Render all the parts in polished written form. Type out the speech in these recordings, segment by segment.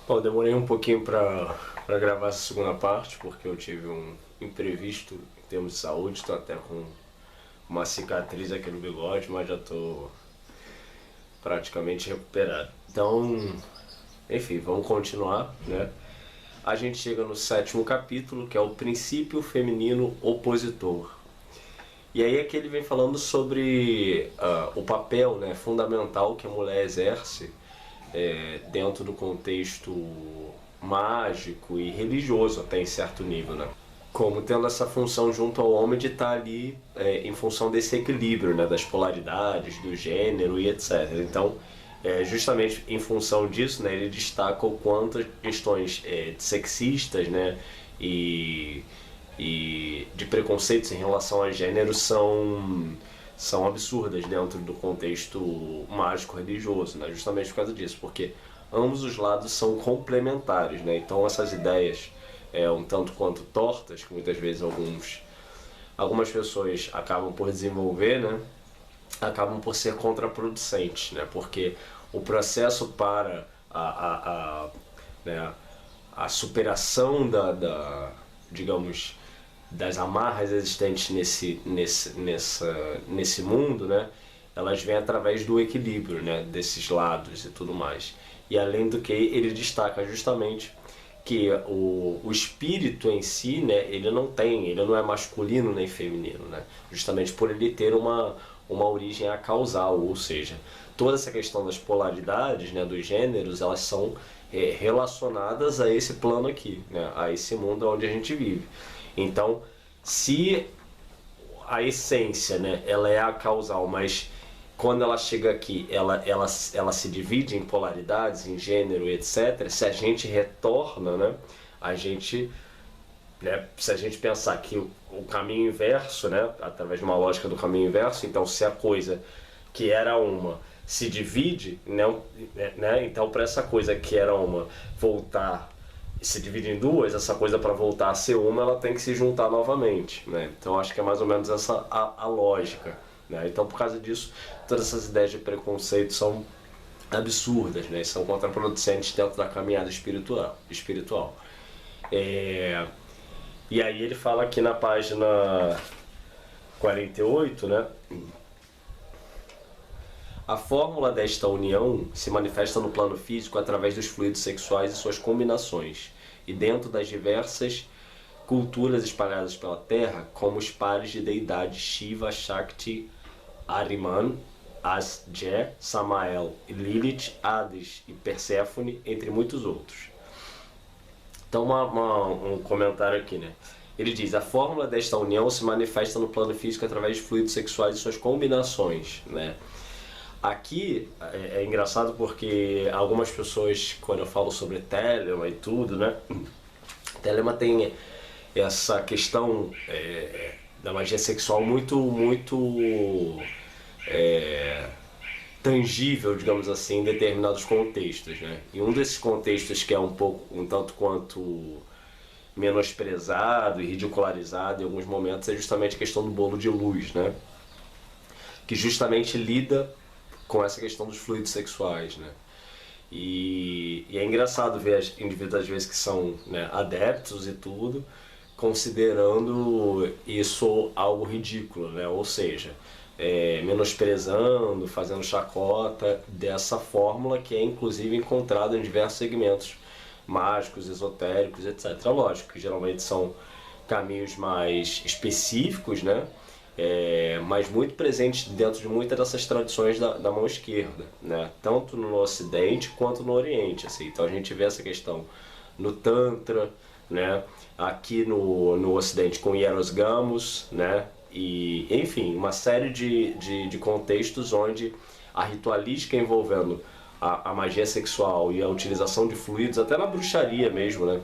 Bom, demorei um pouquinho para gravar essa segunda parte, porque eu tive um imprevisto em termos de saúde, estou até com uma cicatriz aqui no bigode, mas já estou praticamente recuperado. Então, enfim, vamos continuar, né? A gente chega no sétimo capítulo, que é o princípio feminino opositor. E aí aqui ele vem falando sobre o papel, né, fundamental que a mulher exerce dentro do contexto mágico e religioso até em certo nível, né? Como tendo essa função junto ao homem de estar ali em função desse equilíbrio, né, das polaridades, do gênero e etc. Então, justamente em função disso, né, ele destaca o quanto as questões sexistas, né, e, e de preconceitos em relação a gênero são absurdas dentro do contexto mágico religioso, né? Justamente por causa disso, porque ambos os lados são complementares, né? Então essas ideias um tanto quanto tortas, que muitas vezes algumas pessoas acabam por desenvolver, né? Acabam por ser contraproducentes, né? Porque o processo para né, a superação digamos, das amarras existentes nesse mundo, né, elas vêm através do equilíbrio, né, desses lados e tudo mais. E além do que, ele destaca justamente que o espírito em si, né, ele não é masculino nem feminino, né, justamente por ele ter uma origem acausal, ou seja, toda essa questão das polaridades, né, dos gêneros, elas são relacionadas a esse plano aqui, né, a esse mundo onde a gente vive. Então, se a essência, né, ela é a causal, mas quando ela chega aqui, ela se divide em polaridades, em gênero, etc. Se a gente retorna, né, a gente, né, se a gente pensar que o caminho inverso, né, através de uma lógica do caminho inverso, então se a coisa que era uma se divide, né, então para essa coisa que era uma voltar se divide em duas, essa coisa para voltar a ser uma, ela tem que se juntar novamente, né? Então acho que é mais ou menos essa a lógica, né? Então por causa disso, todas essas ideias de preconceito são absurdas, né? São contraproducentes dentro da caminhada espiritual. E aí ele fala aqui na página 48, né? A fórmula desta união se manifesta no plano físico através dos fluidos sexuais e suas combinações, e dentro das diversas culturas espalhadas pela Terra, como os pares de deidades Shiva, Shakti, Ahriman, Asje, Samael, Lilith, Hades e Perséfone, entre muitos outros. Então um comentário aqui, né? Ele diz, a fórmula desta união se manifesta no plano físico através de fluidos sexuais e suas combinações, né? Aqui é engraçado porque algumas pessoas, quando eu falo sobre Telema e tudo, né? Telema tem essa questão da magia sexual muito tangível, digamos assim, em determinados contextos, né? E um desses contextos que é um tanto quanto menosprezado e ridicularizado em alguns momentos é justamente a questão do bolo de luz, né? Que justamente lida com essa questão dos fluidos sexuais, né? E é engraçado ver indivíduos às vezes que são, né, adeptos e tudo, considerando isso algo ridículo, né? Ou seja, menosprezando, fazendo chacota dessa fórmula que é inclusive encontrada em diversos segmentos mágicos, esotéricos, etc. Lógico que geralmente são caminhos mais específicos, né? Mas muito presente dentro de muitas dessas tradições da mão esquerda, né? Tanto no Ocidente quanto no Oriente, assim. Então a gente vê essa questão no Tantra, né? Aqui no Ocidente com Hieros Gamos, né? E, enfim, uma série de contextos onde a ritualística envolvendo a magia sexual e a utilização de fluidos, até na bruxaria mesmo, né?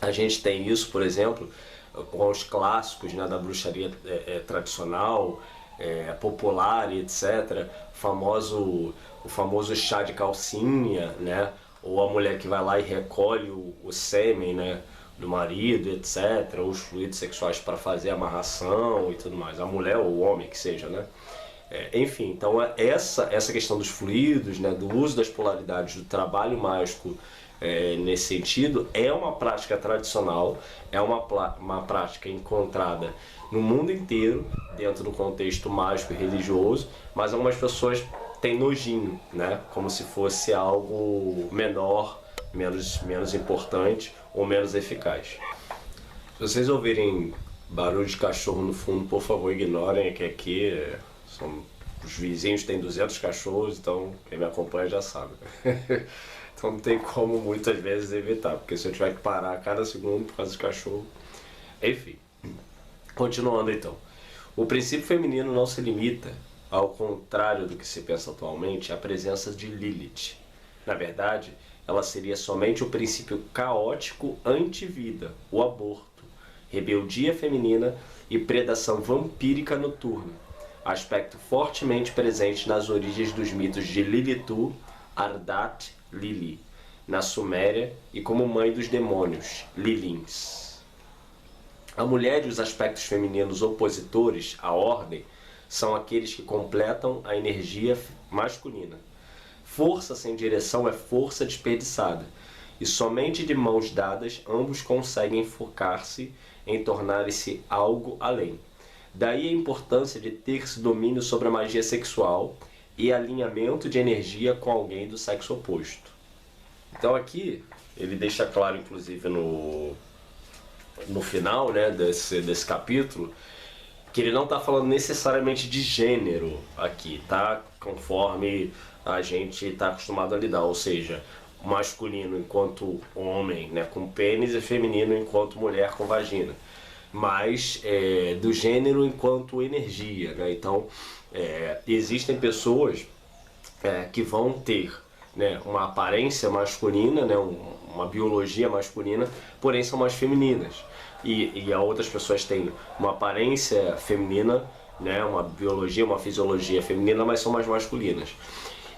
A gente tem isso, por exemplo, com os clássicos, né, da bruxaria tradicional, popular e etc. O famoso chá de calcinha, né? Ou a mulher que vai lá e recolhe o sêmen, né, do marido, etc. Ou os fluidos sexuais para fazer amarração e tudo mais. A mulher ou o homem que seja, né? Enfim, então essa questão dos fluidos, né, do uso das polaridades, do trabalho mágico nesse sentido, é uma prática tradicional, é uma prática encontrada no mundo inteiro, dentro do contexto mágico e religioso, mas algumas pessoas têm nojinho, né? Como se fosse algo menor, menos importante ou menos eficaz. Se vocês ouvirem barulho de cachorro no fundo, por favor, ignorem, que aqui os vizinhos têm 200 cachorros, então quem me acompanha já sabe. Então não tem como muitas vezes evitar, porque se eu tiver que parar a cada segundo por causa do cachorro. Enfim, continuando então. O princípio feminino não se limita, ao contrário do que se pensa atualmente, à presença de Lilith. Na verdade, ela seria somente o princípio caótico anti-vida, o aborto, rebeldia feminina e predação vampírica noturna, aspecto fortemente presente nas origens dos mitos de Lilitu, Ardat, Lili, na Suméria e como mãe dos demônios, Lilins. A mulher e os aspectos femininos opositores à ordem são aqueles que completam a energia masculina. Força sem direção é força desperdiçada, e somente de mãos dadas ambos conseguem focar-se em tornarem-se algo além. Daí a importância de ter-se domínio sobre a magia sexual e alinhamento de energia com alguém do sexo oposto. Então aqui ele deixa claro, inclusive no final, né, desse capítulo, que ele não está falando necessariamente de gênero aqui, tá? Conforme a gente está acostumado a lidar, ou seja, masculino enquanto homem, né, com pênis, e feminino enquanto mulher com vagina, mas do gênero enquanto energia, né? Então existem pessoas que vão ter, né, uma aparência masculina, né, uma biologia masculina, porém são mais femininas. E outras pessoas têm uma aparência feminina, né, uma biologia, uma fisiologia feminina, mas são mais masculinas.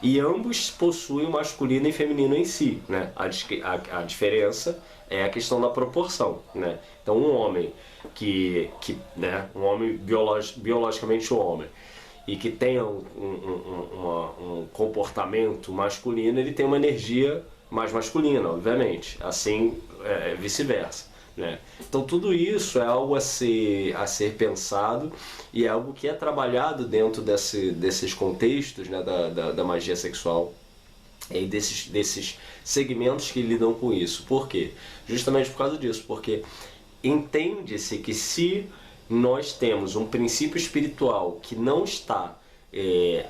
E ambos possuem o masculino e feminino em si, né? A diferença é a questão da proporção, né? Então um homem né, um homem biologicamente um homem, e que tenha um comportamento masculino, ele tem uma energia mais masculina, obviamente, assim vice-versa, né? Então tudo isso é algo a ser pensado e é algo que é trabalhado dentro desses contextos, né, da magia sexual e desses segmentos que lidam com isso. Por quê? Justamente por causa disso, porque entende-se que se nós temos um princípio espiritual que não está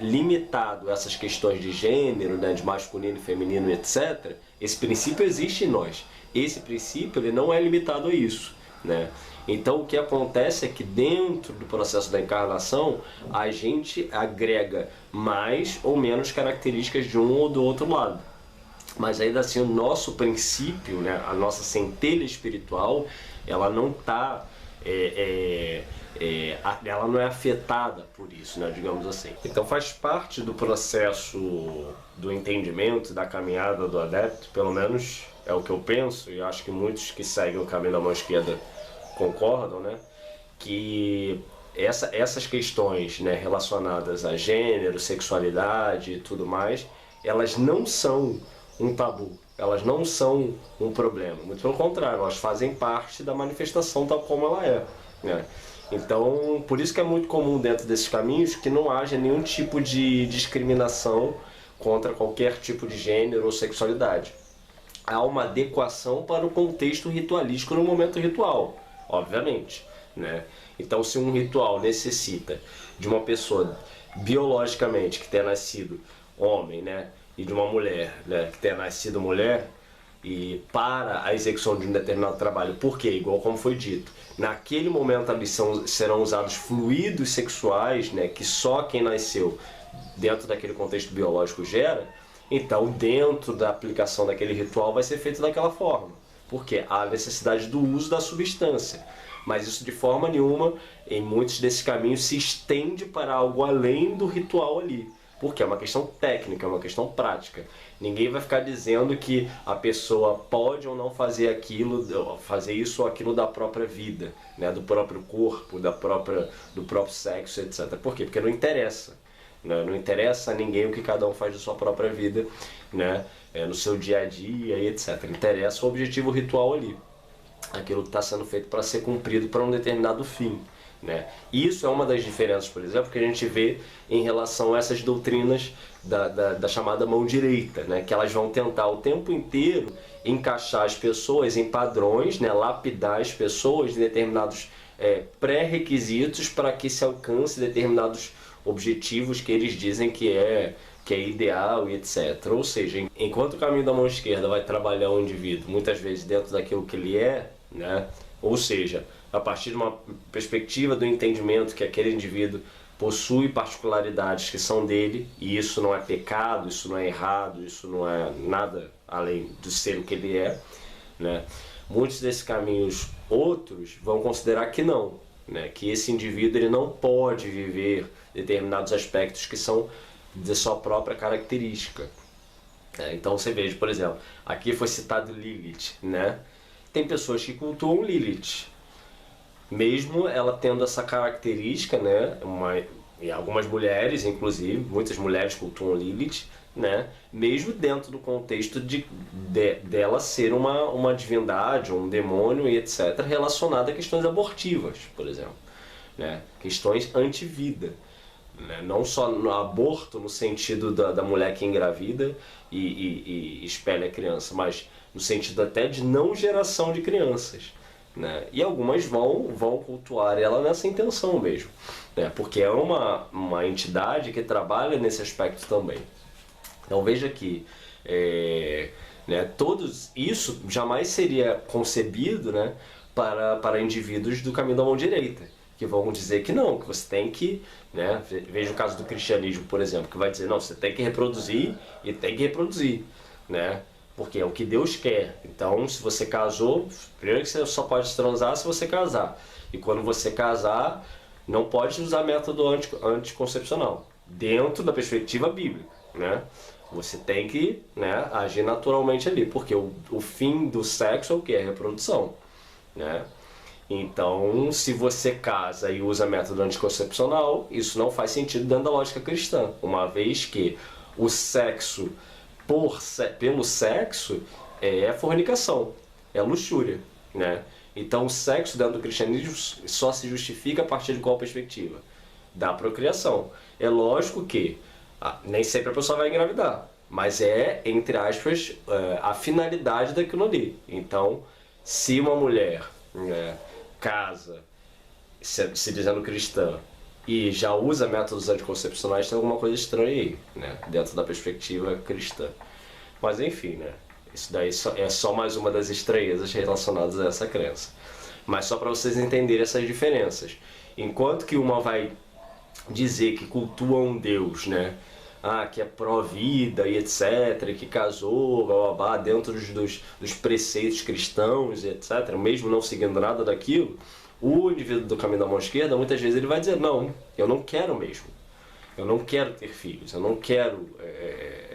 limitado a essas questões de gênero, né, de masculino e feminino, etc., esse princípio existe em nós. Esse princípio ele não é limitado a isso, né? Então o que acontece é que dentro do processo da encarnação a gente agrega mais ou menos características de um ou do outro lado. Mas ainda assim o nosso princípio, né, a nossa centelha espiritual, ela não está ela não é afetada por isso, né, digamos assim. Então faz parte do processo do entendimento, da caminhada do adepto, pelo menos é o que eu penso, e acho que muitos que seguem o caminho da mão esquerda concordam, né, que essas questões, né, relacionadas a gênero, sexualidade e tudo mais, elas não são um tabu, elas não são um problema, muito pelo contrário, elas fazem parte da manifestação tal como ela é, né? Então, por isso que é muito comum dentro desses caminhos que não haja nenhum tipo de discriminação contra qualquer tipo de gênero ou sexualidade. Há uma adequação para o contexto ritualístico no momento ritual, obviamente, né? Então, se um ritual necessita de uma pessoa biologicamente que tenha nascido homem, né, e de uma mulher, né, que tenha nascido mulher, e para a execução de um determinado trabalho, porque, igual como foi dito, naquele momento ali serão usados fluidos sexuais, né, que só quem nasceu dentro daquele contexto biológico gera, então dentro da aplicação daquele ritual vai ser feito daquela forma, porque há necessidade do uso da substância, mas isso de forma nenhuma, em muitos desses caminhos, se estende para algo além do ritual ali, porque é uma questão técnica, é uma questão prática. Ninguém vai ficar dizendo que a pessoa pode ou não fazer aquilo, fazer isso ou aquilo da própria vida, né? Do próprio corpo, do próprio sexo, etc. Por quê? Porque não interessa, né? Não interessa a ninguém o que cada um faz da sua própria vida, né? No seu dia a dia e etc. Interessa o objetivo ritual ali. Aquilo que está sendo feito para ser cumprido para um determinado fim, né? Isso é uma das diferenças, por exemplo, que a gente vê em relação a essas doutrinas da chamada mão direita, né? Que elas vão tentar o tempo inteiro encaixar as pessoas em padrões, né? Lapidar as pessoas em determinados pré-requisitos para que se alcance determinados objetivos que eles dizem que é ideal e etc. Ou seja, enquanto o caminho da mão esquerda vai trabalhar o indivíduo muitas vezes dentro daquilo que ele é, né? Ou seja, a partir de uma perspectiva do entendimento que aquele indivíduo possui particularidades que são dele, e isso não é pecado, isso não é errado, isso não é nada além de ser o que ele é, né? Muitos desses caminhos outros vão considerar que não, né? Que esse indivíduo ele não pode viver determinados aspectos que são de sua própria característica. Então você veja, por exemplo, aqui foi citado Lilith, né? Tem pessoas que cultuam Lilith, mesmo ela tendo essa característica, né? E algumas mulheres, inclusive, muitas mulheres cultuam Lilith, né? Mesmo dentro do contexto dela ser uma divindade, um demônio e etc., relacionada a questões abortivas, por exemplo, né? Questões anti-vida. Né? Não só no aborto no sentido da mulher que engravida e espelha a criança, mas no sentido até de não geração de crianças, né? E algumas vão cultuar ela nessa intenção mesmo, né? Porque é uma entidade que trabalha nesse aspecto também. Então veja que né, todos isso jamais seria concebido, né, para indivíduos do caminho da mão direita, que vão dizer que não, que você tem que, né, veja o caso do cristianismo, por exemplo, que vai dizer, não, você tem que reproduzir e tem que reproduzir, né, porque é o que Deus quer. Então, se você casou, primeiro que você só pode transar se você casar, e quando você casar, não pode usar método anticoncepcional, dentro da perspectiva bíblica, né. Você tem que, né, agir naturalmente ali, porque o fim do sexo é o que? É a reprodução, né? Então, se você casa e usa método anticoncepcional, isso não faz sentido dentro da lógica cristã, uma vez que o sexo pelo sexo é fornicação, é luxúria, né? Então, o sexo dentro do cristianismo só se justifica a partir de qual perspectiva? Da procriação. É lógico que nem sempre a pessoa vai engravidar, mas entre aspas, a finalidade daquilo ali. Então, se uma mulher, né, casa, se dizendo cristã, e já usa métodos anticoncepcionais, tem alguma coisa estranha aí, né, dentro da perspectiva cristã. Mas enfim, né, isso daí é só mais uma das estranhezas relacionadas a essa crença. Mas só para vocês entenderem essas diferenças. Enquanto que uma vai dizer que cultua um Deus, né, que é pró-vida e etc, que casou, blá, blá, blá, dentro dos preceitos cristãos e etc, mesmo não seguindo nada daquilo, o indivíduo do caminho da mão esquerda, muitas vezes ele vai dizer, não, eu não quero mesmo, eu não quero ter filhos, eu não quero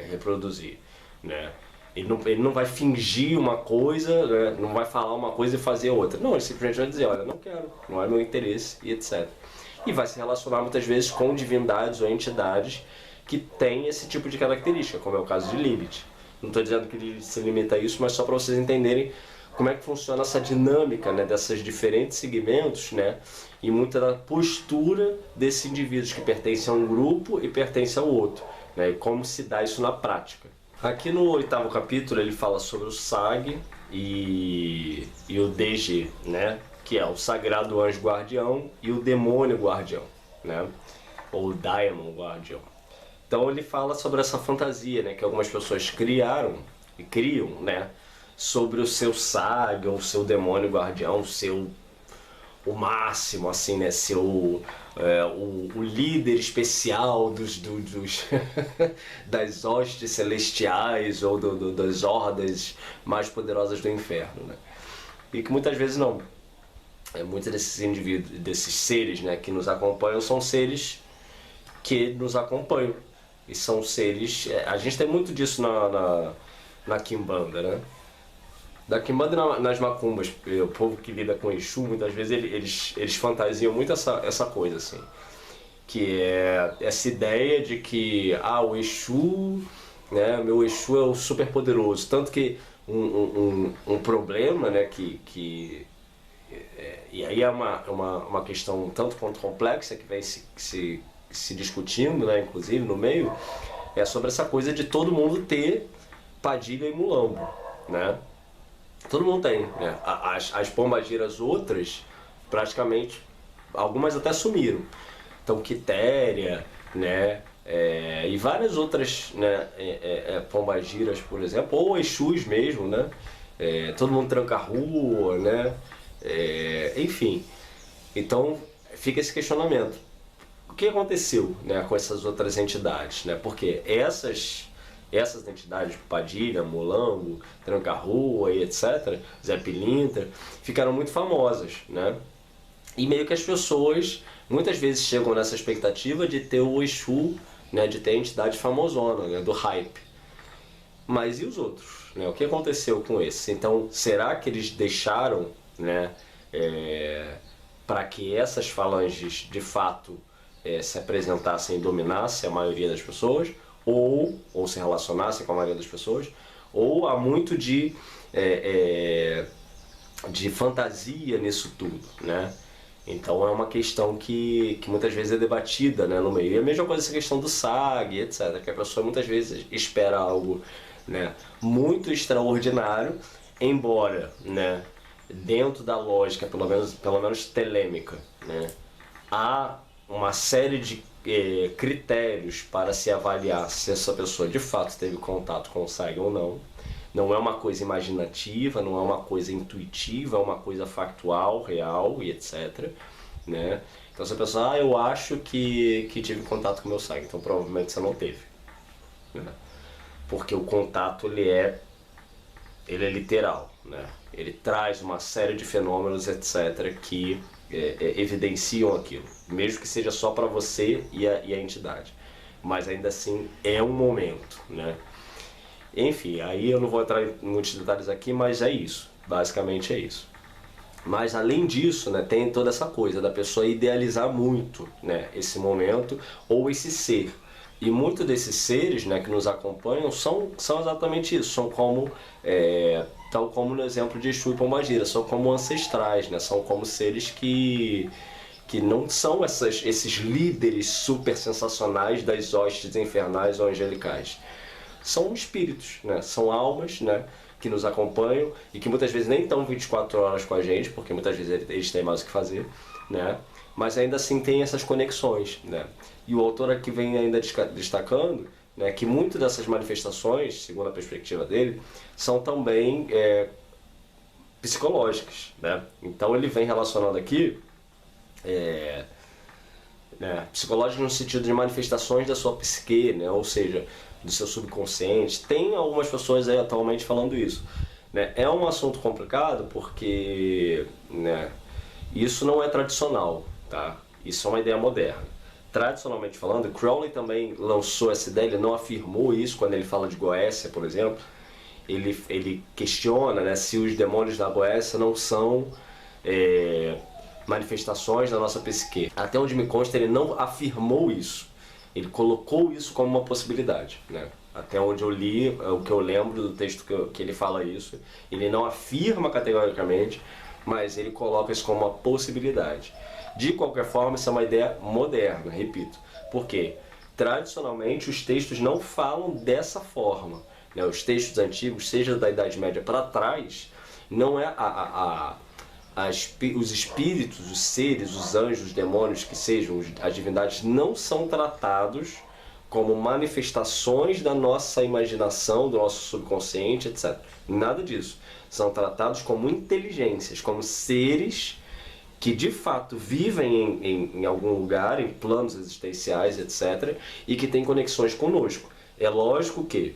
reproduzir, né? Ele não vai fingir uma coisa, né? Não vai falar uma coisa e fazer outra, não, ele simplesmente vai dizer, olha, não quero, não é meu interesse e etc. E vai se relacionar muitas vezes com divindades ou entidades que tem esse tipo de característica, como é o caso de Lilith. Não estou dizendo que Lilith se limita a isso, mas só para vocês entenderem como é que funciona essa dinâmica, né, dessas diferentes segmentos, né, e muita da postura desses indivíduos que pertencem a um grupo e pertencem ao outro, né, e como se dá isso na prática. Aqui no 8º capítulo ele fala sobre o SAG e o DG, né, que é o Sagrado Anjo Guardião e o Demônio Guardião, né, ou o Daimon Guardião. Então ele fala sobre essa fantasia, né, que algumas pessoas criam, né, sobre o seu SAG, ou o seu demônio guardião, o máximo, assim, né, o líder especial das hostes celestiais ou das hordas mais poderosas do inferno, né? E que muitas vezes não. Muitos desses indivíduos, desses seres, né, que nos acompanham, são seres que nos acompanham. E são seres... a gente tem muito disso na Quimbanda, né? Da Quimbanda e nas macumbas, o povo que lida com Exu, muitas vezes eles fantasiam muito essa coisa, assim. que é essa ideia de que o Exu, né, meu Exu é o super poderoso, tanto que um problema, né, e aí é uma questão tanto quanto complexa que vem se discutindo, né, inclusive no meio, é sobre essa coisa de todo mundo ter Padilha e Mulambo, né? Todo mundo tem, né? As pombagiras outras, praticamente, algumas até sumiram. Então, Quitéria, né? E várias outras, né? Pombagiras, por exemplo, ou Exus mesmo, né? Todo mundo tranca a rua, né? Enfim, então fica esse questionamento. O que aconteceu, né, com essas outras entidades, né? Porque essas entidades, Padilha, Mulambo, Tranca-Rua e etc., Zé Pilintra, ficaram muito famosas, né? E meio que as pessoas muitas vezes chegam nessa expectativa de ter o Exu, né, de ter a entidade famosona, né, do hype. Mas e os outros, né? O que aconteceu com esses? Então, será que eles deixaram, né, para que essas falanges de fato se apresentassem e dominassem a maioria das pessoas, ou se relacionassem com a maioria das pessoas, ou há muito de fantasia nisso tudo, né? Então é uma questão que muitas vezes é debatida, né, no meio. E a mesma coisa essa questão do SAG, etc., que a pessoa muitas vezes espera algo, né, muito extraordinário, embora, né, dentro da lógica, pelo menos telêmica, né, há uma série de critérios para se avaliar se essa pessoa de fato teve contato com o SAG ou não. Não é uma coisa imaginativa, não é uma coisa intuitiva, é uma coisa factual, real e etc. Né? Então se a pessoa, eu acho que tive contato com o meu SAG, então provavelmente você não teve. Né? Porque o contato ele é literal, né? Ele traz uma série de fenômenos, etc., que evidenciam aquilo, mesmo que seja só para você e a entidade. Mas ainda assim é um momento, né? Enfim, aí eu não vou entrar em muitos detalhes aqui, mas é isso, basicamente é isso. Mas além disso, né, tem toda essa coisa da pessoa idealizar muito, né, esse momento ou esse ser. E muitos desses seres, né, que nos acompanham são exatamente isso, são como, tal como no exemplo de Exu e Pombagira, são como ancestrais, né, são como seres que não são esses líderes super sensacionais das hostes infernais ou angelicais. São espíritos, né, são almas, né, que nos acompanham e que muitas vezes nem estão 24 horas com a gente, porque muitas vezes eles têm mais o que fazer, né? Mas ainda assim tem essas conexões, né? E o autor aqui vem ainda destacando, né, que muitas dessas manifestações, segundo a perspectiva dele, são também psicológicas, né? Então ele vem relacionando aqui psicológicas no sentido de manifestações da sua psique, né? Ou seja, do seu subconsciente. Tem algumas pessoas aí atualmente falando isso, né? É um assunto complicado porque, né, isso não é tradicional, tá? Isso é uma ideia moderna. Tradicionalmente falando, Crowley também lançou essa ideia, ele não afirmou isso quando ele fala de Goécia, por exemplo. Ele questiona, né, se os demônios da Goécia não são manifestações da nossa psique. Até onde me consta, ele não afirmou isso. Ele colocou isso como uma possibilidade, né? Até onde eu li, o que eu lembro do texto que ele fala isso, ele não afirma categoricamente, mas ele coloca isso como uma possibilidade. De qualquer forma, isso é uma ideia moderna, repito. Por quê? Tradicionalmente, os textos não falam dessa forma, né? Os textos antigos, seja da Idade Média para trás, não é os espíritos, os seres, os anjos, os demônios, que sejam as divindades, não são tratados como manifestações da nossa imaginação, do nosso subconsciente, etc. Nada disso. São tratados como inteligências, como seres que de fato vivem em algum lugar, em planos existenciais, etc., e que têm conexões conosco. É lógico que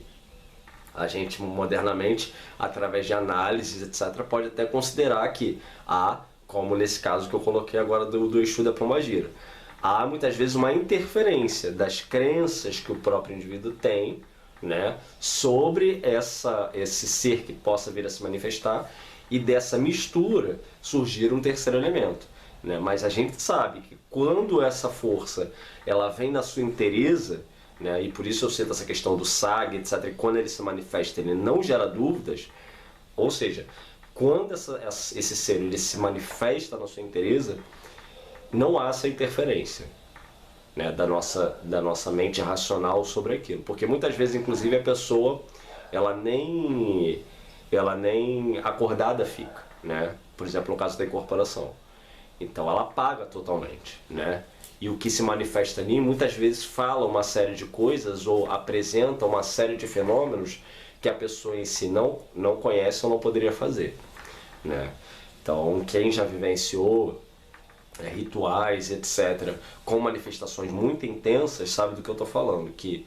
a gente modernamente, através de análises, etc., pode até considerar que há, como nesse caso que eu coloquei agora do Exu da Pombagira, há muitas vezes uma interferência das crenças que o próprio indivíduo tem, né, sobre esse ser que possa vir a se manifestar, e dessa mistura surgir um terceiro elemento. né? Mas a gente sabe que quando essa força ela vem da sua inteireza, né? E por isso eu cito essa questão do SAG, etc. E quando ele se manifesta, ele não gera dúvidas, ou seja, quando esse ser ele se manifesta na sua inteireza, não há essa interferência, né, da nossa mente racional sobre aquilo. Porque muitas vezes, inclusive, a pessoa ela nem acordada fica, né? Por exemplo, no caso da incorporação. Então ela apaga totalmente, né? E o que se manifesta ali muitas vezes fala uma série de coisas ou apresenta uma série de fenômenos que a pessoa em si não conhece ou não poderia fazer, né? Então quem já vivenciou rituais, etc., com manifestações muito intensas, sabe do que eu estou falando, que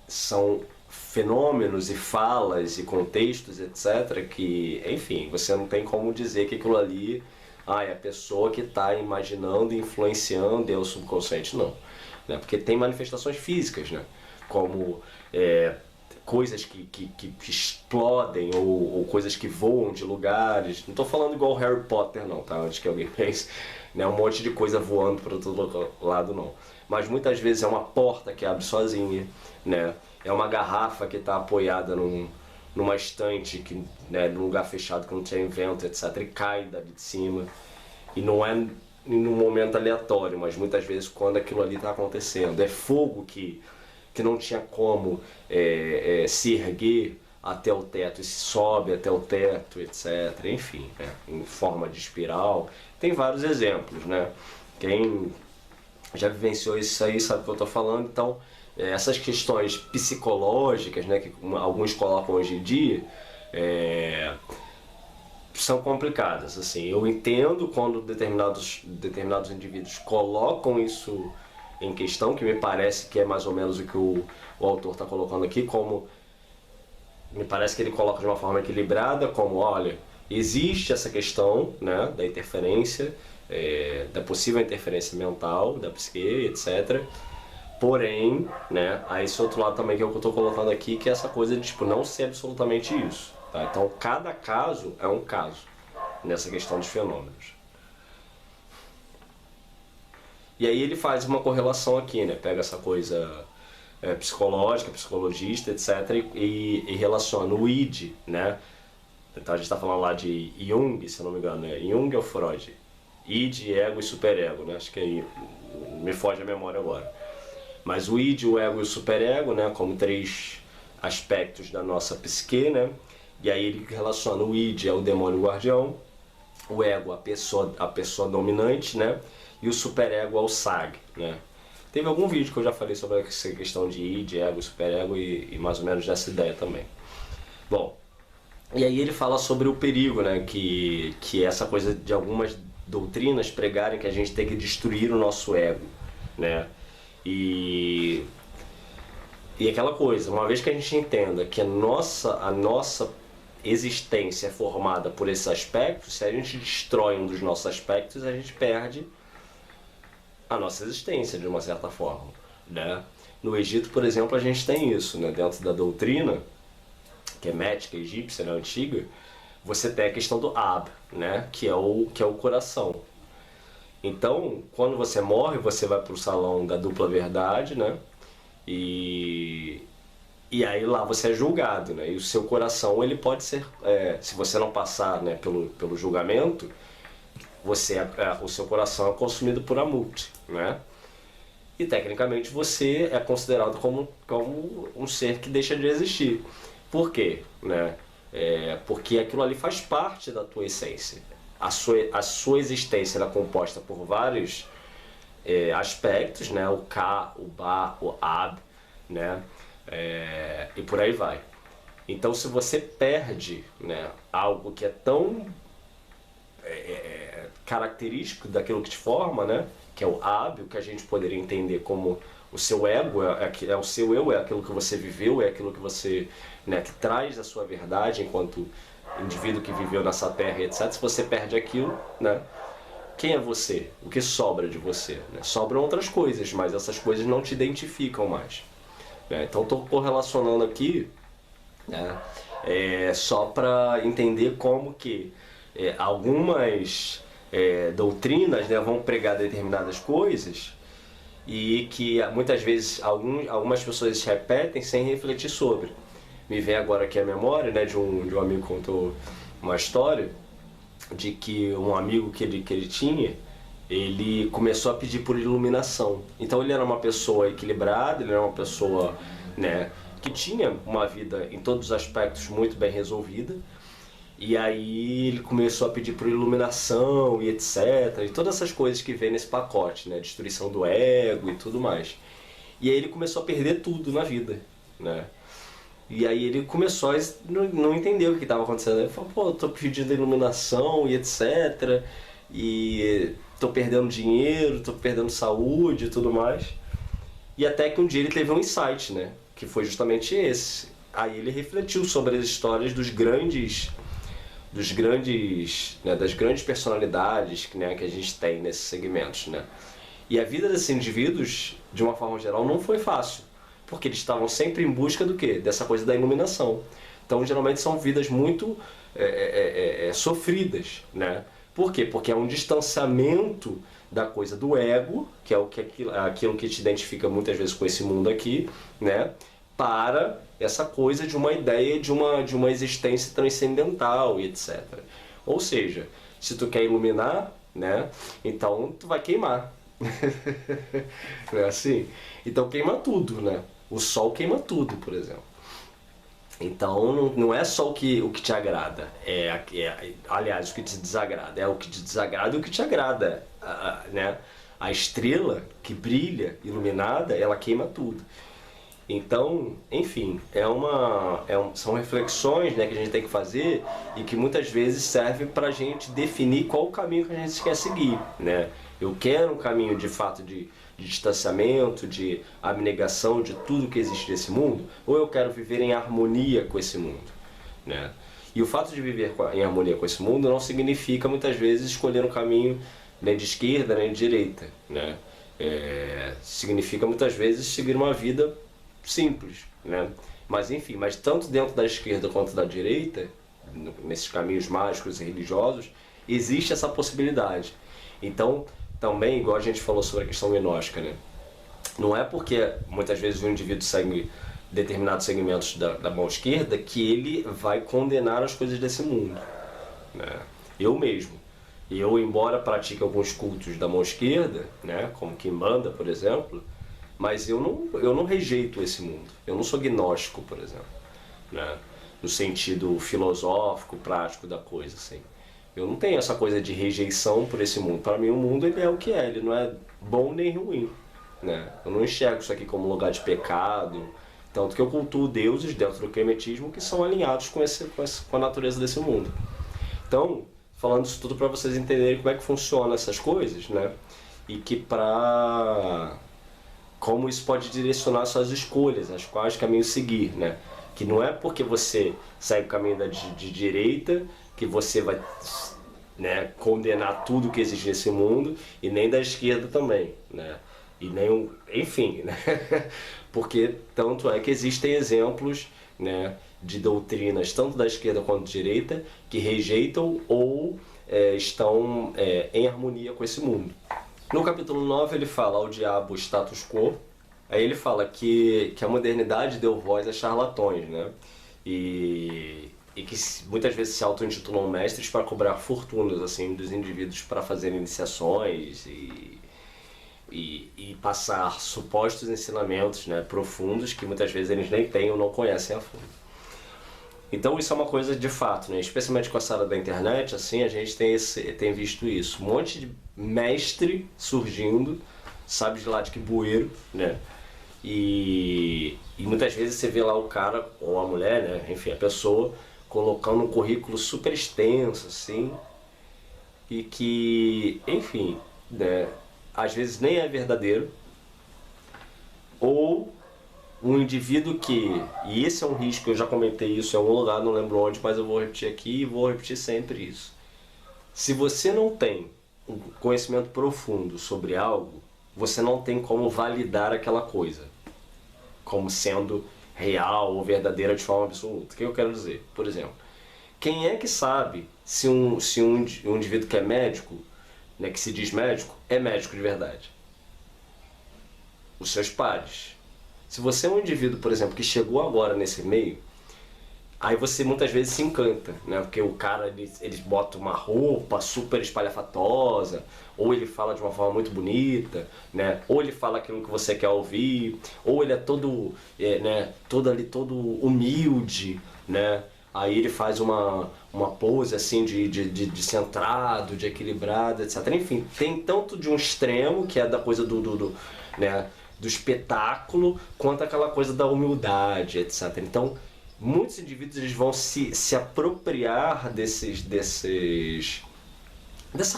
são fenômenos e falas e contextos, etc., que, enfim, você não tem como dizer que aquilo ali é a pessoa que está imaginando e influenciando, é o subconsciente, não. Né? Porque tem manifestações físicas, né? Como coisas que explodem ou coisas que voam de lugares. Não estou falando igual Harry Potter, não, tá? Antes que alguém pense, né? Um monte de coisa voando para todo lado, não. Mas muitas vezes é uma porta que abre sozinha, né? É uma garrafa que está apoiada numa estante, né, num lugar fechado que não tem vento, etc. E cai dali de cima. E não é num momento aleatório, mas muitas vezes quando aquilo ali está acontecendo. É fogo que não tinha como se erguer até o teto e se sobe até o teto, etc. Enfim, né, em forma de espiral. Tem vários exemplos, né? Quem já vivenciou isso aí sabe o que eu estou falando. Então, essas questões psicológicas, né, que alguns colocam hoje em dia, são complicadas. Assim, eu entendo quando determinados indivíduos colocam isso em questão, que me parece que é mais ou menos o que o autor está colocando aqui, como me parece que ele coloca de uma forma equilibrada, como, olha, existe essa questão, né, da interferência, da possível interferência mental, da psique, etc. Porém, né, há esse outro lado também que é o que eu estou colocando aqui, que é essa coisa de tipo, não ser absolutamente isso. Tá? Então, cada caso é um caso nessa questão dos fenômenos. E aí ele faz uma correlação aqui, né? Pega essa coisa psicológica, psicologista, etc. E relaciona o id, né? Então a gente está falando lá de Jung, se eu não me engano, né? Jung ou Freud? Id, ego e superego, né? Acho que me foge a memória agora. Mas o id, o ego e o superego, né? Como três aspectos da nossa psique, né? E aí ele relaciona o id é o demônio guardião, o ego a pessoa dominante, né? E o superego é o SAG, né? Teve algum vídeo que eu já falei sobre essa questão de id, ego, superego e mais ou menos dessa ideia também. Bom, e aí ele fala sobre o perigo, né? Que é essa coisa de algumas doutrinas pregarem que a gente tem que destruir o nosso ego, né? E aquela coisa, uma vez que a gente entenda que a nossa existência é formada por esses aspectos, se a gente destrói um dos nossos aspectos, a gente perde a nossa existência de uma certa forma, né? No Egito, por exemplo, a gente tem isso, né? Dentro da doutrina, que é médica egípcia, né, antiga, você tem a questão do Ab, né? Que é o coração. Então, quando você morre, você vai para o salão da dupla verdade, né? E aí lá você é julgado, né? E o seu coração, ele pode ser, se você não passar, né, pelo julgamento, o seu coração é consumido por Amut, né? E tecnicamente você é considerado como um ser que deixa de existir. Por quê? Né? Porque aquilo ali faz parte da tua essência. A sua existência é composta por vários aspectos, né? O Ka, o Ba, o Ab, né? E por aí vai. Então, se você perde, né, algo que é tão característico daquilo que te forma, né, que é o Ab, o que a gente poderia entender como o seu ego, é o seu eu, é aquilo que você viveu, é aquilo que você, né, que traz a sua verdade enquanto indivíduo que viveu nessa terra, etc. Se você perde aquilo, né, quem é você? O que sobra de você? Né? Sobram outras coisas, mas essas coisas não te identificam mais. Né? Então estou correlacionando aqui, né, só para entender como que algumas doutrinas, né, vão pregar determinadas coisas e que muitas vezes algumas pessoas repetem sem refletir sobre. Me vem agora aqui a memória, né, de um amigo que contou uma história de que um amigo que ele tinha, ele começou a pedir por iluminação. Então ele era uma pessoa equilibrada, ele era uma pessoa, né, que tinha uma vida em todos os aspectos muito bem resolvida. E aí ele começou a pedir por iluminação e etc. E todas essas coisas que vem nesse pacote, né? Destruição do ego e tudo mais. E aí ele começou a perder tudo na vida, né? E aí ele começou a não entender o que estava acontecendo. Ele falou, pô, eu tô pedindo iluminação e etc. E tô perdendo dinheiro, tô perdendo saúde e tudo mais. E até que um dia ele teve um insight, né? Que foi justamente esse. Aí ele refletiu sobre as histórias né, das grandes personalidades, né, que a gente tem nesses segmentos, né? E a vida desses indivíduos, de uma forma geral, não foi fácil, porque eles estavam sempre em busca do quê? Dessa coisa da iluminação. Então, geralmente são vidas muito sofridas, né? Por quê? Porque é um distanciamento da coisa do ego, que é aquilo que te identifica muitas vezes com esse mundo aqui, né? Para essa coisa de uma ideia de uma existência transcendental e etc. Ou seja, se tu quer iluminar, né, então tu vai queimar. Não é assim? Então queima tudo, né? O sol queima tudo, por exemplo. Então não é só o que te agrada, aliás, o que te desagrada, é o que te desagrada e o que te agrada, né? A estrela que brilha, iluminada, ela queima tudo. Então, enfim, são reflexões, né, que a gente tem que fazer e que muitas vezes servem para a gente definir qual o caminho que a gente quer seguir, né? Eu quero um caminho de fato de distanciamento, de abnegação de tudo que existe nesse mundo, ou eu quero viver em harmonia com esse mundo, né? E o fato de viver em harmonia com esse mundo não significa muitas vezes escolher um caminho nem de esquerda nem de direita, né? Significa muitas vezes seguir uma vida simples, né? Mas enfim, mas tanto dentro da esquerda quanto da direita, nesses caminhos mágicos e religiosos, existe essa possibilidade. Então, também, igual a gente falou sobre a questão gnóstica, né? Não é porque muitas vezes o indivíduo segue determinados segmentos da mão esquerda que ele vai condenar as coisas desse mundo, né? Eu mesmo, embora pratique alguns cultos da mão esquerda, né, como Quimbanda, por exemplo, mas eu não rejeito esse mundo. Eu não sou gnóstico, por exemplo, né? No sentido filosófico, prático da coisa, assim. Eu não tenho essa coisa de rejeição por esse mundo. Para mim, o mundo ele é o que é, ele não é bom nem ruim, né? Eu não enxergo isso aqui como lugar de pecado, tanto que eu cultuo deuses dentro do hermetismo que são alinhados com a natureza desse mundo. Então, falando isso tudo para vocês entenderem como é que funciona essas coisas, né? E que como isso pode direcionar suas escolhas, as quais caminhos seguir, né? Que não é porque você segue o caminho de direita que você vai, né, condenar tudo que existe nesse mundo, e nem da esquerda também, né? E nem enfim, né? Porque tanto é que existem exemplos, né, de doutrinas tanto da esquerda quanto da direita que rejeitam ou estão em harmonia com esse mundo. No capítulo 9 ele fala ao diabo status quo. Aí ele fala que a modernidade deu voz a charlatões, né? E que muitas vezes se auto-intitulam mestres para cobrar fortunas assim, dos indivíduos para fazer iniciações e passar supostos ensinamentos, né, profundos que muitas vezes eles nem têm ou não conhecem a fundo. Então isso é uma coisa de fato, né? Especialmente com a sala da internet, assim, a gente tem visto isso. Um monte de mestre surgindo, sabe de lá de que bueiro, né? E muitas vezes você vê lá o cara ou a mulher, né? Enfim, a pessoa colocando um currículo super extenso, assim, e que, enfim, né, às vezes nem é verdadeiro, ou um indivíduo e esse é um risco, eu já comentei isso em algum lugar, não lembro onde, mas eu vou repetir aqui e vou repetir sempre isso. Se você não tem um conhecimento profundo sobre algo, você não tem como validar aquela coisa como sendo real ou verdadeira de forma absoluta. O que eu quero dizer? Por exemplo, quem é que sabe se um indivíduo que é médico né, que se diz médico, é médico de verdade? Os seus pares. Se você é um indivíduo, por exemplo, que chegou agora nesse meio, aí você muitas vezes se encanta, né? Porque o cara, ele bota uma roupa super espalhafatosa, ou ele fala de uma forma muito bonita, né? Ou ele fala aquilo que você quer ouvir, ou ele é todo, né? Todo ali, todo humilde, né? Aí ele faz uma pose assim de centrado, de equilibrado, etc. Enfim, tem tanto de um extremo, que é da coisa né? Do espetáculo, quanto aquela coisa da humildade, etc. Então, muitos indivíduos eles vão se apropriar dessa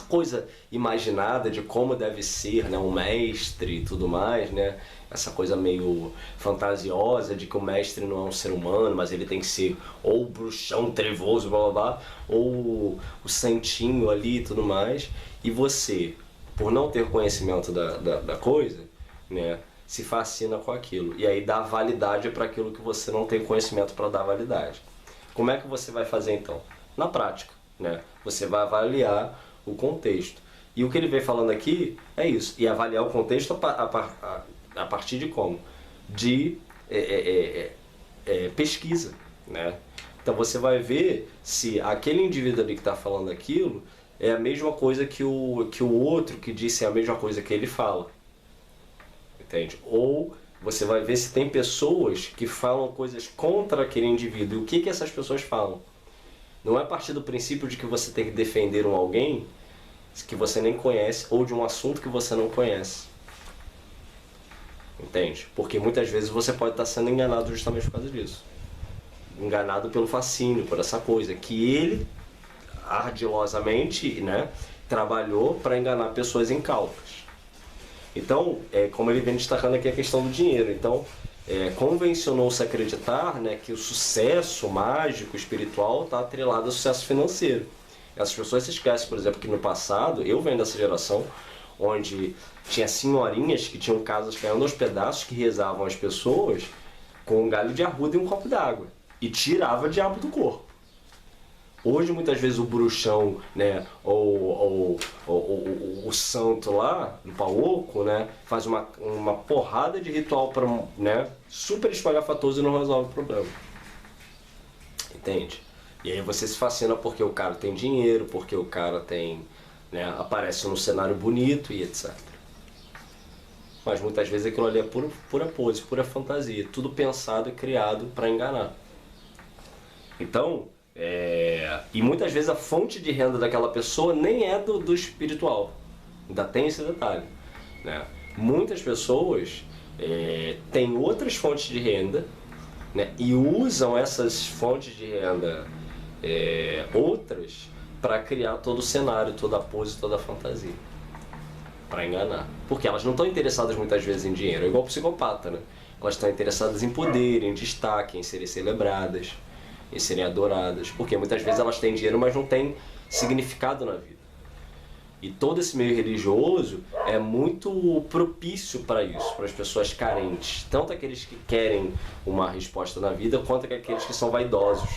coisa imaginada de como deve ser, né, um mestre e tudo mais, né? Essa coisa meio fantasiosa de que o mestre não é um ser humano, mas ele tem que ser ou o bruxão trevoso, blá blá blá, ou o santinho ali e tudo mais. E você, por não ter conhecimento da coisa, né, se fascina com aquilo. E aí dá validade para aquilo que você não tem conhecimento para dar validade. Como é que você vai fazer então? Na prática, né? Você vai avaliar o contexto. E o que ele vem falando aqui é isso. E avaliar o contexto a partir de como? De pesquisa, né? Então você vai ver se aquele indivíduo ali que está falando aquilo é a mesma coisa que o outro que disse a mesma coisa que ele fala. Entende? Ou você vai ver se tem pessoas que falam coisas contra aquele indivíduo. E o que essas pessoas falam? Não é a partir do princípio de que você tem que defender alguém que você nem conhece ou de um assunto que você não conhece. Entende? Porque muitas vezes você pode estar sendo enganado justamente por causa disso. Enganado pelo fascínio, por essa coisa que ele ardilosamente, né, trabalhou para enganar pessoas incautas. Então, como ele vem destacando aqui a questão do dinheiro. Então, convencionou-se acreditar, né, que o sucesso mágico, espiritual, está atrelado ao sucesso financeiro. Essas pessoas se esquecem, por exemplo, que no passado, eu venho dessa geração, onde tinha senhorinhas que tinham casas caindo aos pedaços, que rezavam as pessoas com um galho de arruda e um copo d'água. E tirava o diabo do corpo. Hoje, muitas vezes, o bruxão, né, ou o santo lá, o pauoco, né, faz uma porrada de ritual para, né, super espalhafatoso e não resolve o problema. Entende? E aí você se fascina porque o cara tem dinheiro, porque o cara tem, né, aparece num cenário bonito e etc. Mas muitas vezes aquilo ali é pura pose, pura fantasia, tudo pensado e criado para enganar. Então, e muitas vezes a fonte de renda daquela pessoa nem é do espiritual. Ainda tem esse detalhe, né? Muitas pessoas têm outras fontes de renda, né, e usam essas fontes de renda outras para criar todo o cenário, toda a pose, toda a fantasia. Para enganar. Porque elas não estão interessadas muitas vezes em dinheiro, é igual o psicopata, né? Elas estão interessadas em poder, em destaque, em serem celebradas, em serem adoradas, porque muitas vezes elas têm dinheiro, mas não têm significado na vida. E todo esse meio religioso é muito propício para isso, para as pessoas carentes, tanto aqueles que querem uma resposta na vida, quanto aqueles que são vaidosos,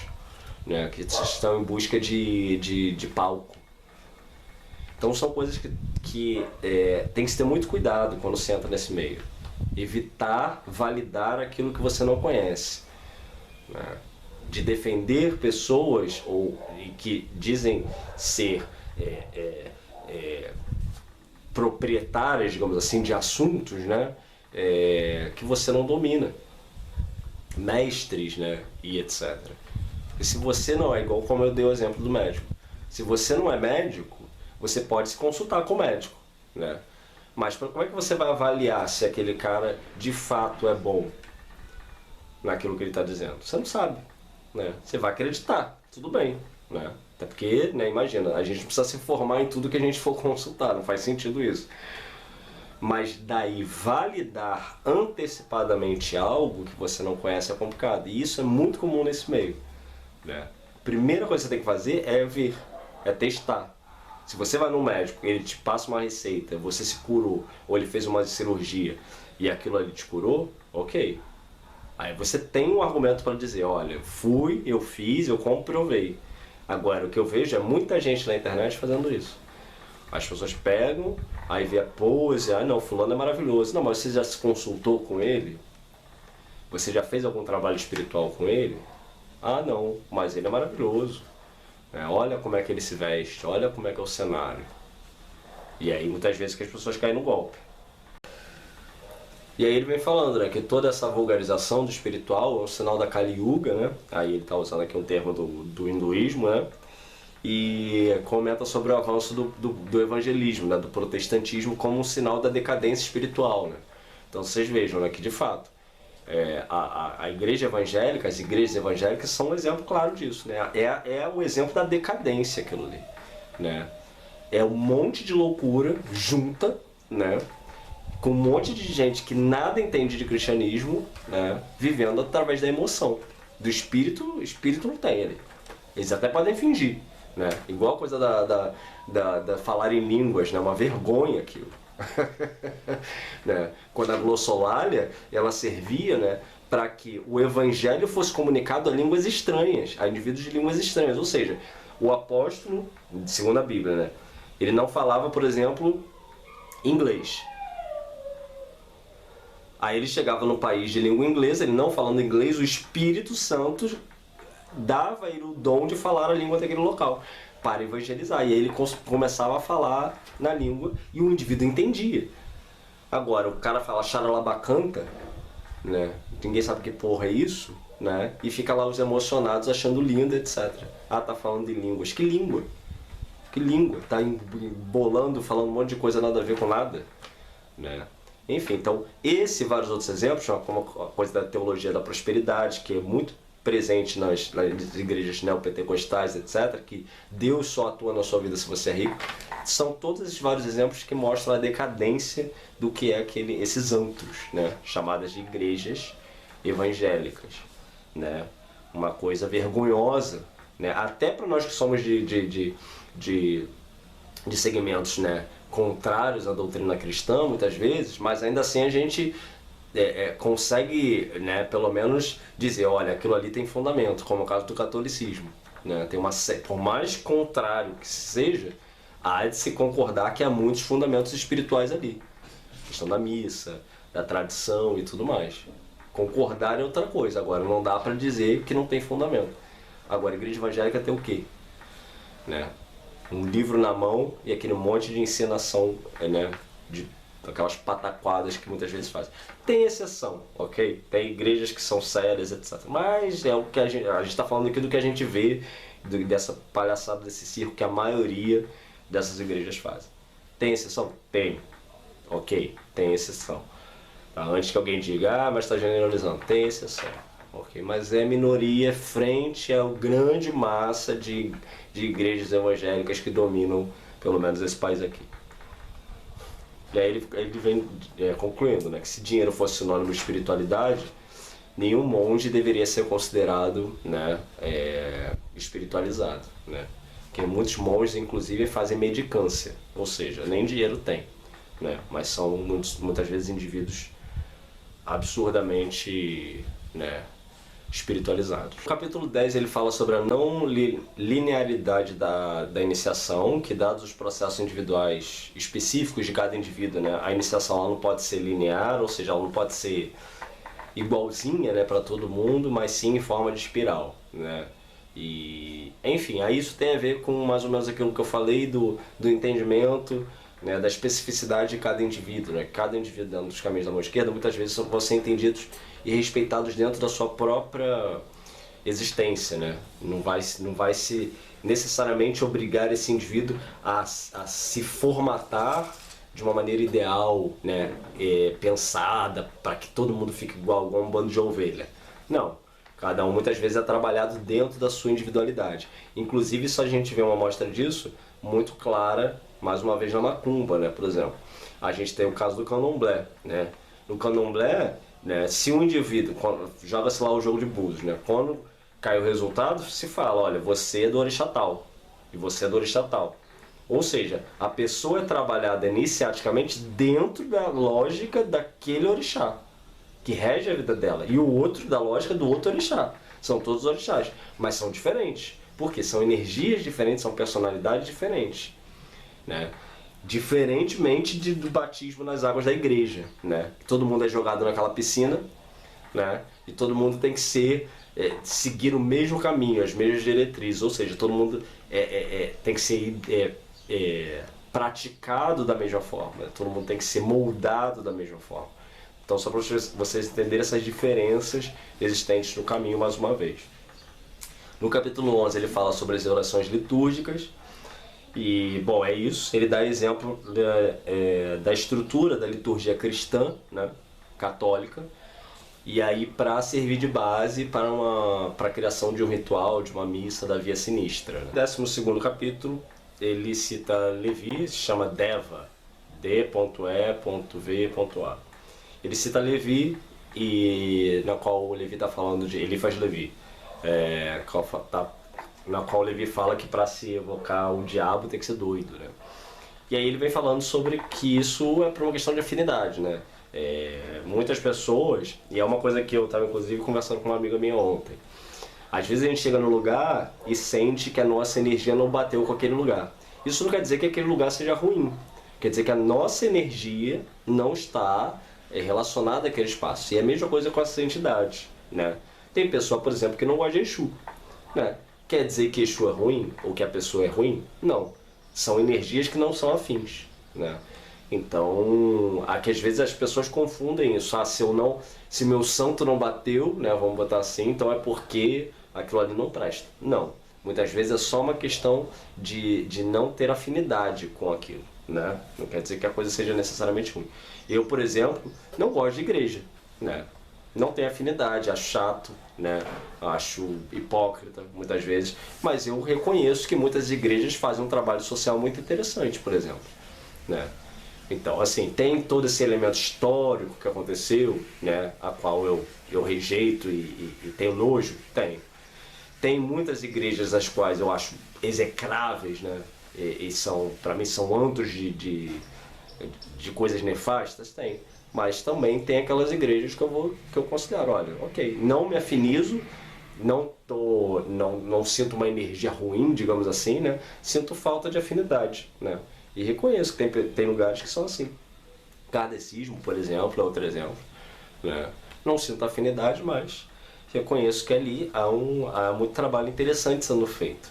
né, que estão em busca de palco. Então são coisas que tem que se ter muito cuidado quando você entra nesse meio. Evitar validar aquilo que você não conhece, né? De defender pessoas que dizem ser proprietárias, digamos assim, de assuntos, né, que você não domina, mestres, né, e etc. E se você não é, igual como eu dei o exemplo do médico, se você não é médico, você pode se consultar com o médico, né? Mas como é que você vai avaliar se aquele cara de fato é bom naquilo que ele está dizendo? Você não sabe, né? Você vai acreditar, tudo bem, né? Até porque, né, imagina, a gente precisa se formar em tudo que a gente for consultar, não faz sentido isso. Mas daí validar antecipadamente algo que você não conhece é complicado. E isso é muito comum nesse meio, né? A primeira coisa que você tem que fazer é ver, é testar. Se você vai no médico, ele te passa uma receita, você se curou, ou ele fez uma cirurgia e aquilo ali te curou, ok. Aí você tem um argumento para dizer, olha, eu fiz, eu comprovei. Agora, o que eu vejo é muita gente na internet fazendo isso. As pessoas pegam, aí vê a pose, não, fulano é maravilhoso. Não, mas você já se consultou com ele? Você já fez algum trabalho espiritual com ele? Ah, não, mas ele é maravilhoso. Olha como é que ele se veste, olha como é que é o cenário. E aí muitas vezes que as pessoas caem no golpe. E aí ele vem falando, né, que toda essa vulgarização do espiritual é um sinal da Kali Yuga, né? Aí ele está usando aqui um termo do hinduísmo, né? E comenta sobre o avanço do evangelismo, né, do protestantismo como um sinal da decadência espiritual, né? Então vocês vejam, né, que de fato a igreja evangélica, as igrejas evangélicas são um exemplo claro disso, né? É o exemplo da decadência aquilo ali, né? É um monte de loucura junta, né? Com um monte de gente que nada entende de cristianismo, né? Vivendo através da emoção. Do espírito, o espírito não tem ali. Eles até podem fingir, né? Igual a coisa da falar em línguas, né? Uma vergonha aquilo. Né? Quando a glossolalia ela servia, né, para que o evangelho fosse comunicado a línguas estranhas, a indivíduos de línguas estranhas. Ou seja, o apóstolo, segundo a Bíblia, né, ele não falava, por exemplo, inglês. Aí ele chegava no país de língua inglesa, ele não falando inglês, o Espírito Santo dava a ele o dom de falar a língua daquele local para evangelizar. E aí ele começava a falar na língua e o indivíduo entendia. Agora, o cara fala xaralabacanta, né? Ninguém sabe que porra é isso, né? E fica lá os emocionados achando lindo, etc. Ah, tá falando de línguas. Que língua? Que língua? Tá embolando, falando um monte de coisa nada a ver com nada, né? Enfim, então, esse e vários outros exemplos, como a coisa da teologia da prosperidade, que é muito presente nas igrejas neopentecostais, etc., que Deus só atua na sua vida se você é rico, são todos esses vários exemplos que mostram a decadência do que é esses antros, né, chamadas de igrejas evangélicas, né, uma coisa vergonhosa, né, até para nós que somos de segmentos, né, contrários à doutrina cristã, muitas vezes, mas ainda assim a gente consegue, né, pelo menos dizer, olha, aquilo ali tem fundamento, como é o caso do catolicismo, né? Tem por mais contrário que seja, há de se concordar que há muitos fundamentos espirituais ali. A questão da missa, da tradição e tudo mais. Concordar é outra coisa, agora não dá para dizer que não tem fundamento. Agora, a igreja evangélica tem o quê? Né? Um livro na mão e aquele monte de ensinação, né, de aquelas pataquadas que muitas vezes fazem. Tem exceção, ok? Tem igrejas que são sérias, etc. Mas é o que a gente está falando aqui do que a gente vê, dessa palhaçada, desse circo que a maioria dessas igrejas fazem. Tem exceção? Tem. Ok, tem exceção. Tá? Antes que alguém diga, mas está generalizando. Tem exceção. Ok, mas é minoria frente à grande massa de igrejas evangélicas que dominam, pelo menos, esse país aqui. E aí ele vem concluindo, né, que se dinheiro fosse sinônimo de espiritualidade, nenhum monge deveria ser considerado, né, espiritualizado, né? Porque muitos monges, inclusive, fazem mendicância, ou seja, nem dinheiro tem, né? Mas são muitas vezes indivíduos absurdamente, né, espiritualizados. No capítulo 10 ele fala sobre a não linearidade da iniciação, que dados os processos individuais específicos de cada indivíduo, né, a iniciação ela não pode ser linear, ou seja, ela não pode ser igualzinha, né, para todo mundo, mas sim em forma de espiral, né? E, enfim, aí isso tem a ver com mais ou menos aquilo que eu falei do entendimento, né, da especificidade de cada indivíduo, né? Cada indivíduo dentro dos caminhos da mão esquerda muitas vezes vão ser entendidos e respeitados dentro da sua própria existência, né? Não vai se necessariamente obrigar esse indivíduo a se formatar de uma maneira ideal, né? Pensada para que todo mundo fique igual um bando de ovelha. Não. Cada um muitas vezes é trabalhado dentro da sua individualidade. Inclusive, isso a gente vê uma amostra disso muito clara, mais uma vez, na macumba, né? Por exemplo, a gente tem o caso do candomblé, né? No candomblé, né, se um indivíduo, joga-se lá o jogo de búzios, né? Quando cai o resultado, se fala, olha, você é do orixá tal, e você é do orixá tal. Ou seja, a pessoa é trabalhada iniciaticamente dentro da lógica daquele orixá, que rege a vida dela, e o outro da lógica do outro orixá. São todos orixás, mas são diferentes, porque são energias diferentes, são personalidades diferentes, né? Diferentemente do batismo nas águas da igreja, né? Todo mundo é jogado naquela piscina, né? E todo mundo tem que seguir o mesmo caminho, as mesmas diretrizes, ou seja, todo mundo tem que ser praticado da mesma forma, todo mundo tem que ser moldado da mesma forma. Então, só para vocês entenderem essas diferenças existentes no caminho mais uma vez. No capítulo 11 ele fala sobre as orações litúrgicas. E, bom, é isso. Ele dá exemplo da estrutura da liturgia cristã, né, católica, e aí para servir de base para a criação de um ritual, de uma missa da Via Sinistra. No 12º capítulo, ele cita Levi, se chama Deva, D.E.V.A. Ele cita Levi, na qual o Levi está falando de Elifas Levi, na qual Levi fala que para se evocar o diabo tem que ser doido, né? E aí ele vem falando sobre que isso é por uma questão de afinidade, né? Muitas pessoas, e é uma coisa que eu estava inclusive conversando com uma amiga minha ontem, às vezes a gente chega no lugar e sente que a nossa energia não bateu com aquele lugar. Isso não quer dizer que aquele lugar seja ruim, quer dizer que a nossa energia não está relacionada àquele espaço. E é a mesma coisa com essa entidade, né? Tem pessoa, por exemplo, que não gosta de Exu, né? Quer dizer que Exu é ruim ou que a pessoa é ruim? Não. São energias que não são afins, né? Então, aqui às vezes as pessoas confundem isso. Se meu santo não bateu, né, vamos botar assim, então é porque aquilo ali não presta. Não. Muitas vezes é só uma questão de não ter afinidade com aquilo, né? Não quer dizer que a coisa seja necessariamente ruim. Eu, por exemplo, não gosto de igreja, né? Não tenho afinidade, acho chato, né? Acho hipócrita muitas vezes, mas eu reconheço que muitas igrejas fazem um trabalho social muito interessante, por exemplo, né? Então, assim, tem todo esse elemento histórico que aconteceu, né? A qual eu rejeito e tenho nojo, tem. Tem muitas igrejas as quais eu acho execráveis, né? E são, para mim, são antros de coisas nefastas, tem. Mas também tem aquelas igrejas que eu considero, olha, ok, não me afinizo, não sinto uma energia ruim, digamos assim, né? Sinto falta de afinidade, né? E reconheço que tem lugares que são assim. Kardecismo, por exemplo, é outro exemplo, né? Não sinto afinidade, mas reconheço que ali há muito trabalho interessante sendo feito,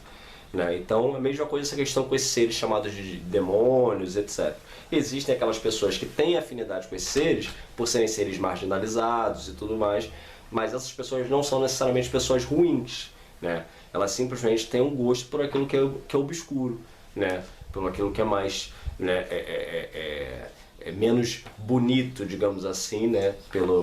né? Então, a mesma coisa essa questão com esses seres chamados de demônios, etc. Existem aquelas pessoas que têm afinidade com esses seres, por serem seres marginalizados e tudo mais, mas essas pessoas não são necessariamente pessoas ruins, né? Elas simplesmente têm um gosto por aquilo que é obscuro, né? Por aquilo que é mais, né, é menos bonito, digamos assim, né?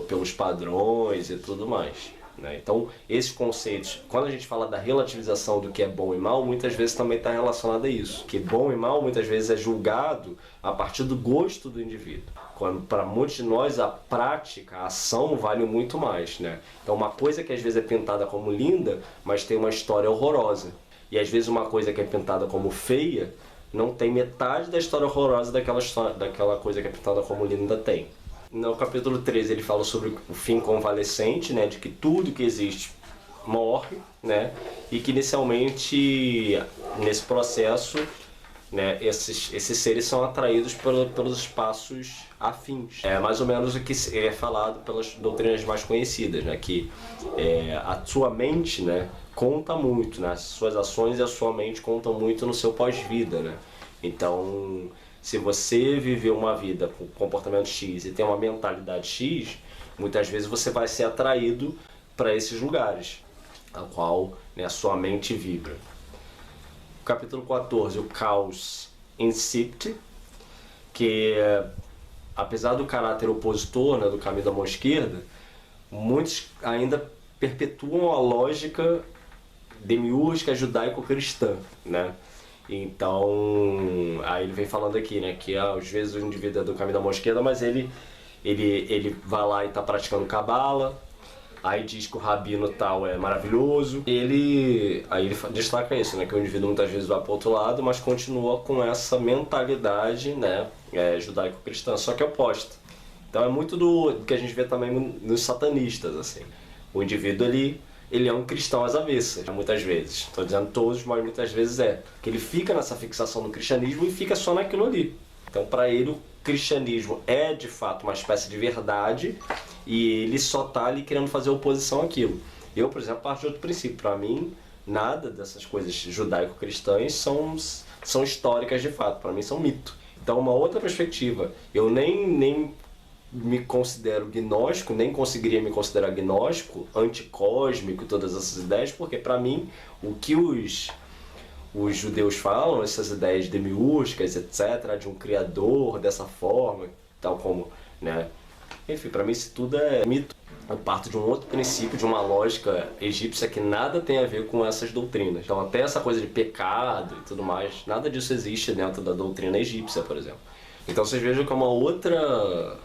Pelos padrões e tudo mais, né? Então, esses conceitos, quando a gente fala da relativização do que é bom e mal, muitas vezes também está relacionado a isso. Que bom e mal muitas vezes é julgado a partir do gosto do indivíduo. Quando para muitos de nós a prática, a ação vale muito mais, né? Então, uma coisa que às vezes é pintada como linda, mas tem uma história horrorosa. E às vezes uma coisa que é pintada como feia, não tem metade da história horrorosa daquela coisa que é pintada como linda tem. No capítulo 13 ele fala sobre o fim convalescente, né, de que tudo que existe morre, né, e que inicialmente nesse processo, né, esses seres são atraídos pelos espaços afins. É mais ou menos o que é falado pelas doutrinas mais conhecidas, né, que a sua mente, né, conta muito, né, as suas ações e a sua mente contam muito no seu pós-vida, né. Então, se você viveu uma vida com comportamento X e tem uma mentalidade X, muitas vezes você vai ser atraído para esses lugares, a qual, né, a sua mente vibra. Capítulo 14, o caos incipit, que apesar do caráter opositor, né, do caminho da mão esquerda, muitos ainda perpetuam a lógica demiúrgica judaico-cristã, né? Então, aí ele vem falando aqui, né, que às vezes o indivíduo é do caminho da mão esquerda, mas ele vai lá e está praticando cabala, aí diz que o rabino tal é maravilhoso, aí ele destaca isso, né, que o indivíduo muitas vezes vai para o outro lado, mas continua com essa mentalidade, né, judaico-cristã, só que é oposta. Então é muito do que a gente vê também nos satanistas, assim. O indivíduo ele é um cristão às avessas, muitas vezes. Estou dizendo todos, mas muitas vezes que ele fica nessa fixação do cristianismo e fica só naquilo ali, Então, para ele, o cristianismo é de fato uma espécie de verdade e ele só está ali querendo fazer oposição àquilo. Eu, por exemplo, parto de outro princípio. Para mim, nada dessas coisas judaico-cristãs são históricas de fato. Para mim, são mito. Então, uma outra perspectiva. Eu nem me considero gnóstico, nem conseguiria me considerar gnóstico, anticósmico, todas essas ideias, porque para mim, o que os judeus falam, essas ideias demiúrgicas, etc., de um criador dessa forma, tal como, né? Enfim, para mim isso tudo é mito. Eu parto de um outro princípio, de uma lógica egípcia que nada tem a ver com essas doutrinas. Então até essa coisa de pecado e tudo mais, nada disso existe dentro da doutrina egípcia, por exemplo. Então vocês vejam que é uma outra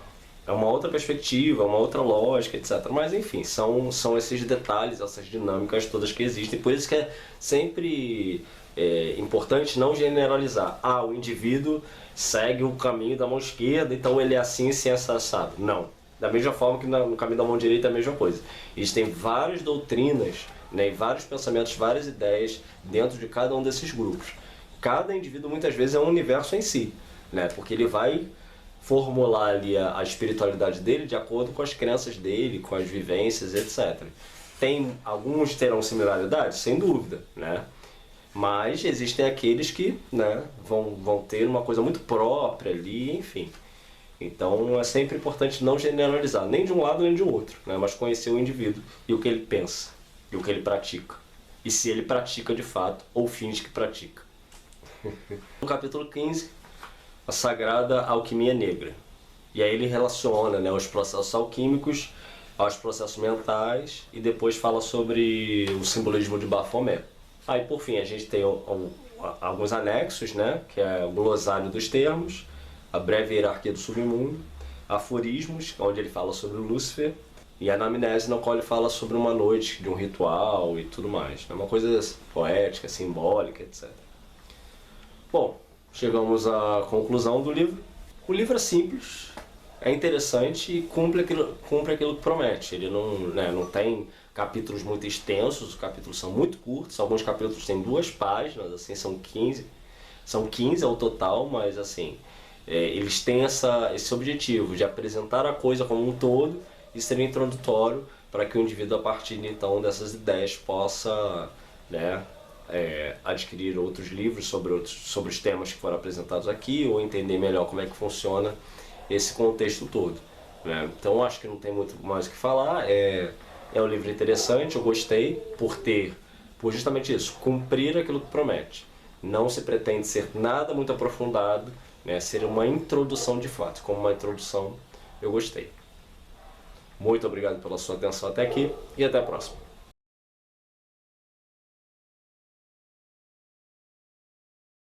perspectiva, uma outra lógica, etc. Mas enfim, são esses detalhes, essas dinâmicas todas que existem. Por isso que é sempre importante não generalizar. Ah, o indivíduo segue o caminho da mão esquerda, então ele é assim, assim, assado. Não. Da mesma forma que no caminho da mão direita é a mesma coisa. Existem várias doutrinas, né, e vários pensamentos, várias ideias dentro de cada um desses grupos. Cada indivíduo muitas vezes é um universo em si, né, porque ele vai formular ali a espiritualidade dele de acordo com as crenças dele, com as vivências, etc. Alguns terão similaridades? Sem dúvida, né? Mas existem aqueles que, né, vão ter uma coisa muito própria ali, enfim. Então é sempre importante não generalizar, nem de um lado nem de outro, né, mas conhecer o indivíduo e o que ele pensa, e o que ele pratica. E se ele pratica de fato, ou finge que pratica. No capítulo 15, a sagrada alquimia negra. E aí ele relaciona, né, os processos alquímicos aos processos mentais e depois fala sobre o simbolismo de Baphomet. Aí por fim a gente tem alguns anexos, né, que é o glossário dos termos, a breve hierarquia do submundo, aforismos, onde ele fala sobre o Lúcifer, e a anamnese, na qual ele fala sobre uma noite de um ritual e tudo mais. É uma coisa poética, simbólica, etc. Bom, chegamos à conclusão do livro. O livro é simples, é interessante e cumpre aquilo que promete. Ele não tem capítulos muito extensos, os capítulos são muito curtos, alguns capítulos têm 2 páginas, assim, são 15 ao total, mas assim, eles têm esse objetivo de apresentar a coisa como um todo e ser introdutório para que o indivíduo, a partir então dessas ideias, possa, né, adquirir outros livros sobre os temas que foram apresentados aqui, ou entender melhor como é que funciona esse contexto todo, né? Então acho que não tem muito mais o que falar. É um livro interessante, eu gostei por justamente isso, cumprir aquilo que promete. Não se pretende ser nada muito aprofundado, né? Ser uma introdução de fato. Como uma introdução, eu gostei. Muito obrigado pela sua atenção até aqui e até a próxima.